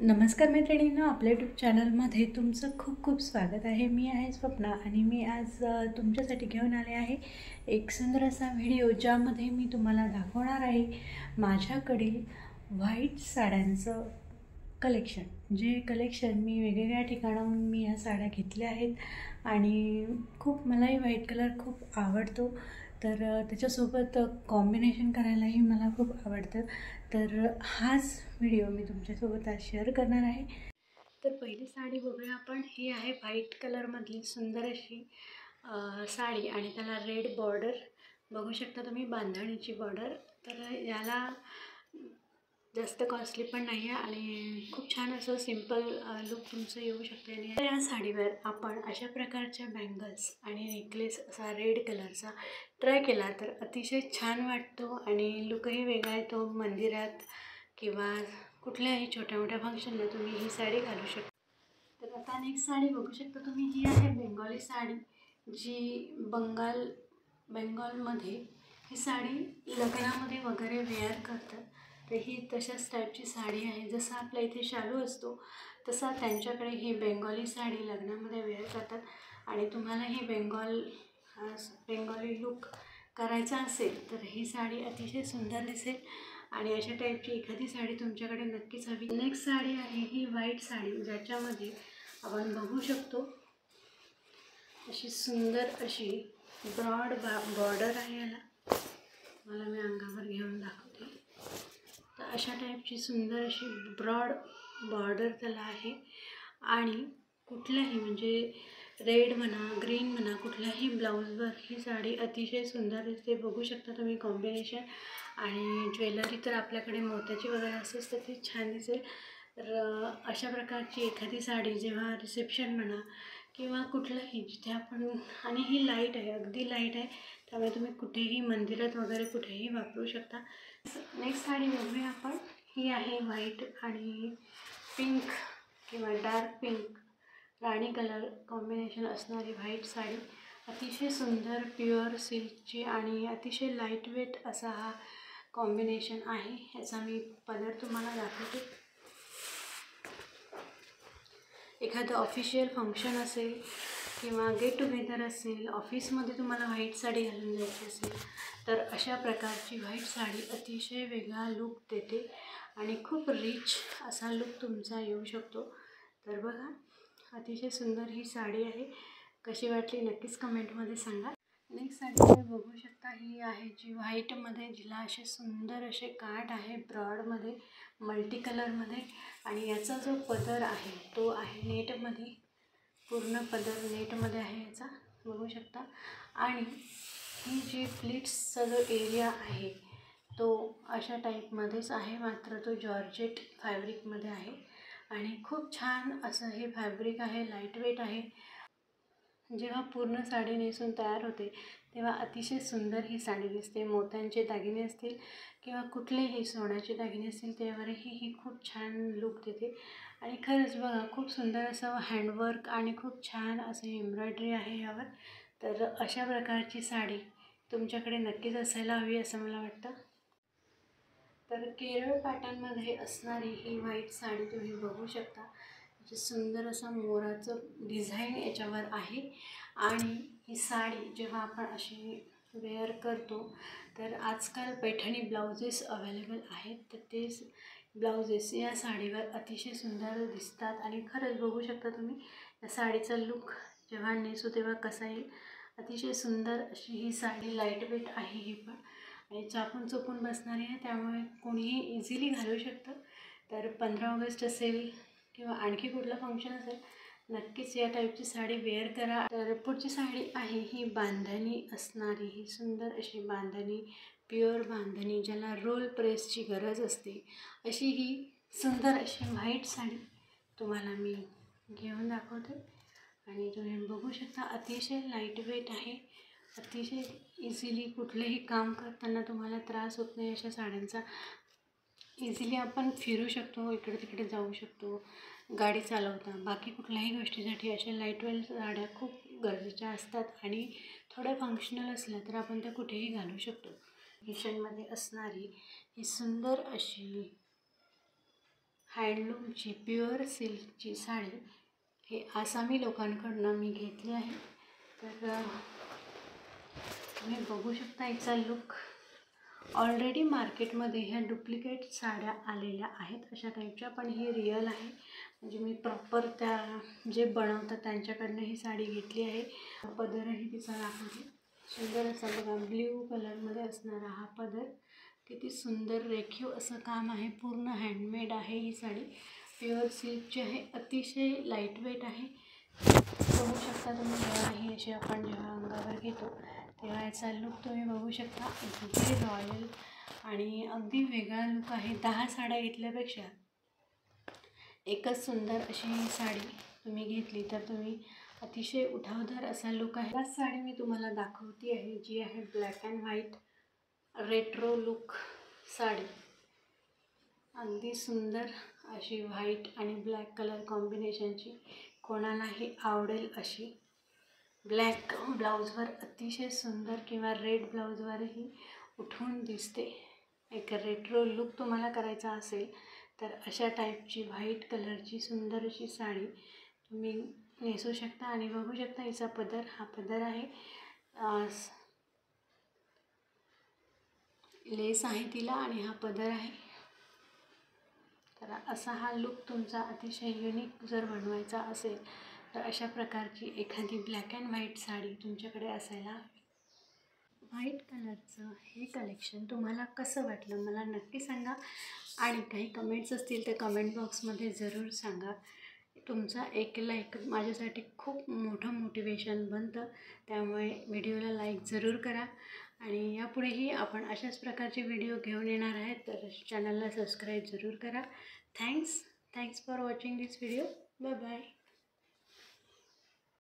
नमस्कार मैत्रिणींनो, आपल्या यूट्यूब चॅनलमध्ये तुमचं खूप खूप स्वागत आहे। मी आहे स्वप्ना आणि मी आज तुमच्यासाठी घेऊन आले आहे एक सुंदर असा व्हिडिओ, ज्यामध्ये मी तुम्हाला दाखवणार आहे माझ्याकडील व्हाईट साड्यांचं कलेक्शन। जे कलेक्शन मी वेगवेगळ्या ठिकाणाहून मी ह्या साड्या घेतल्या आहेत आणि खूप मलाही व्हाईट कलर खूप आवडतो, तर त्याच्यासोबत कॉम्बिनेशन करायलाही मला खूप आवडतं। तर हाच व्हिडिओ मी तुमच्यासोबत आज शेअर करणार आहे। तर पहिली साडी बघूया आपण। ही आहे व्हाईट कलरमधली सुंदर अशी साडी आणि त्याला रेड बॉर्डर बघू शकता तुम्ही, बांधणीची बॉर्डर। तर याला जास्त कॉस्टली पण नाही आहे आणि खूप छान असं सिंपल लुक तुमचं येऊ शकते। आणि या साडीवर आपण अशा प्रकारच्या बँगल्स आणि नेकलेस असा रेड कलरचा ट्राय केला तर अतिशय छान वाटतो आणि लुकही वेगळा येतो। मंदिरात किंवा कुठल्याही छोट्या मोठ्या फंक्शनला तुम्ही ही साडी घालू शकता। तर आता नेक्स्ट साडी बघू शकता तुम्ही। ही आहे बेंगॉली साडी, जी बेंगॉलमध्ये ही साडी लग्नामध्ये वगैरे वेअर करतात। तर ही तशाच टाईपची साडी आहे। जसा आपल्या इथे शालू असतो तसा त्यांच्याकडे ही बेंगॉली साडी लग्नामध्ये वेअर करतात। आणि तुम्हाला ही बेंगॉली लुक करायचा असेल तर ही साडी अतिशय सुंदर दिसेल आणि अशा टाईपची एखादी साडी तुमच्याकडे नक्कीच हवी। नेक्स्ट साडी आहे ही व्हाईट साडी, ज्याच्यामध्ये आपण बघू शकतो अशी सुंदर अशी ब्रॉड बॉर्डर आहे। याला मला मी अंगावर घेऊन दाखवते। तर अशा टाईपची सुंदर अशी ब्रॉड बॉर्डर त्याला आहे आणि कुठल्याही म्हणजे रेड म्हणा, ग्रीन म्हणा, कुठल्याही ब्लाऊजवर ही साडी अतिशय सुंदर दिसते। बघू शकता तुम्ही कॉम्बिनेशन। आणि ज्वेलरी तर आपल्याकडे मोत्याची वगैरे असेल तर ती छान दिसेल। तर अशा प्रकारची एखादी साडी जेव्हा रिसेप्शन म्हणा किंवा कुठलंही जिथे आपण, आणि ही लाईट आहे, अगदी लाईट आहे, त्यामुळे तुम्ही कुठेही मंदिरात वगैरे कुठेही वापरू शकता। नेक्स्ट साडी बघूया आपण। ही आहे व्हाईट आणि पिंक किंवा डार्क पिंक राणी कलर कॉम्बिनेशन असणारी व्हाईट साडी। अतिशय सुंदर प्युअर सिल्कची आणि अतिशय लाईटवेट असा हा कॉम्बिनेशन आहे। ह्याचा मी पदर तुम्हाला दाखवते। एखादं ऑफिशियल फंक्शन असेल किंवा गेट टुगेदर असेल, ऑफिसमध्ये तुम्हाला व्हाईट साडी घालून जायची असेल तर अशा प्रकारची व्हाईट साडी अतिशय वेगळा लुक देते आणि खूप रिच असा लुक तुमचा येऊ शकतो। तर बघा, अतिशय सुंदर ही साडी आहे। कशी वाटली नक्कीच कमेंटमध्ये सांगा। नेक्स्ट साडी तुम्ही बघू शकता। ही आहे जी व्हाईटमध्ये, जिला असे सुंदर असे काठ आहे ब्रॉडमध्ये, मल्टी कलरमध्ये, आणि याचा जो पदर आहे तो आहे नेटमध्ये, पूर्ण पदर नेटमध्ये आहे याचा, बघू शकता। आणि ही जी प्लीट्सचा जो एरिया आहे तो अशा टाईपमध्येच आहे, मात्र तो जॉर्जेट फॅब्रिकमध्ये आहे आणि खूप छान असं हे फॅब्रिक आहे, लाईटवेट आहे। जेव्हा पूर्ण साडी नेसून तयार होते तेव्हा अतिशय सुंदर ही साडी दिसते। मोत्यांचे दागिने असतील किंवा कुठलेही सोन्याचे दागिने असतील त्यावरही ही खूप छान लुक देते। आणि खरंच बघा, खूप सुंदर असं हँडवर्क आणि खूप छान असं एम्ब्रॉयडरी आहे यावर। तर अशा प्रकारची साडी तुमच्याकडे नक्कीच असायला हवी असं मला वाटतं। तर केरळ पॅटर्नमध्ये असणारी ही व्हाईट साडी तुम्ही बघू शकता। सुंदर असा मोराचं डिझाईन याच्यावर आहे आणि ही साडी जेव्हा आपण अशी वेअर करतो तर आजकाल पैठणी ब्लाउजेस अवेलेबल आहेत, तर तेच ब्लाउजेस या साडीवर अतिशय सुंदर दिसतात। आणि खरंच बघू शकता तुम्ही या साडीचा लुक जेव्हा नेसू तेव्हा कसा येईल। अतिशय सुंदर अशी ही साडी लाईटवेट आहे ही पण, आणि चापून चोपून बसणारी आहे, त्यामुळे कोणीही इझिली घालू शकतं। तर 15 ऑगस्ट असेल किंवा आणखी कुठलं फंक्शन असेल, नक्कीच या टाईपची साडी वेअर करा। तर पुढची साडी आहे ही बांधणी असणारी, ही सुंदर अशी बांधणी, प्युअर बांधणी, ज्याला रोल प्रेसची गरज असते, अशी ही सुंदर अशी व्हाईट साडी तुम्हाला मी घेऊन दाखवते। आणि तुम्ही बघू शकता अतिशय लाईटवेट आहे, अतिशय इझिली कुठलेही काम करताना तुम्हाला त्रास होत नाही अशा साड्यांचा। इझिली आपण फिरू शकतो, इकडे तिकडे जाऊ शकतो, गाडी चालवता, बाकी कुठल्याही गोष्टीसाठी अशा लाईटवेट साड्या खूप गरजेच्या असतात। आणि थोड्या फंक्शनल असल्या तर आपण त्या कुठेही घालू शकतो। किचनमध्ये असणारी ही सुंदर अशी हँडलूमची प्युअर सिल्कची साडी हे आसामी लोकांकडून मी घेतली आहे. तर तुम्ही बघू शकता याचा लुक. ऑलरेडी मार्केटमध्ये ह्या डुप्लिकेट साड्या आलेल्या आहेत अशा टाईपच्या, पण ही रिअल आहे. म्हणजे मी प्रॉपर त्या जे बनवतात त्यांच्याकडनं ही साडी घेतली आहे. पदरही तिचा दाखवते. सुंदर असा बघा ब्ल्यू कलरमध्ये असणारा हा पदर. किती सुंदर रेखीव असं काम आहे. पूर्ण हँडमेड आहे ही साडी. प्युअर सिल्कची आहे. अतिशय लाईटवेट आहे. बघू शकता तुम्ही. जेव्हा ही अशी आपण जेव्हा अंगावर घेतो तेव्हा याचा लुक तुम्ही बघू शकता. अगदी रॉयल आणि अगदी वेगळा लुक आहे. 10 साड्या घेतल्यापेक्षा एकच सुंदर अशी साडी तुम्ही घेतली तर तुम्ही अतिशय उठावदार असा लुक आहे. हाच साडी मी तुम्हाला दाखवते आहे, जी आहे black and white retro look sari. अगदी सुंदर अशी व्हाईट आणि ब्लॅक कलर कॉम्बिनेशनची, कोणालाही आवडेल अशी. ब्लॅक ब्लाऊजवर अतिशय सुंदर किंवा रेड ब्लाऊजवरही उठून दिसते. एक रेट्रो लुक तुम्हाला करायचा असेल तर अशा टाईपची व्हाईट कलरची सुंदर अशी साडी तुम्ही नेसू शकता. आणि बघू शकता हिचा पदर. हा पदर आहे, लेस आहे तिला आणि हा पदर आहे. तर असा हा लुक तुमचा अतिशय युनिक जर बनवायचा असेल तर अशा प्रकारची एखादी ब्लॅक अँड व्हाईट साडी तुमच्याकडे असायला हवी. व्हाईट कलरचं हे कलेक्शन तुम्हाला कसं वाटलं मला नक्की सांगा. आणि काही कमेंट्स असतील तर कमेंट बॉक्समध्ये ज़रूर सांगा. तुमचा एक लाईक माझ्यासाठी खूप मोठं मोटिवेशन बनतं. त्यामुळे व्हिडिओला लाईक ज़रूर करा. आणि यापुढेही आपण अशाच प्रकारचे व्हिडिओ घेऊन येणार आहेत, तर चॅनलला सबस्क्राईब ज़रूर करा. Thanks for watching this video. Bye bye.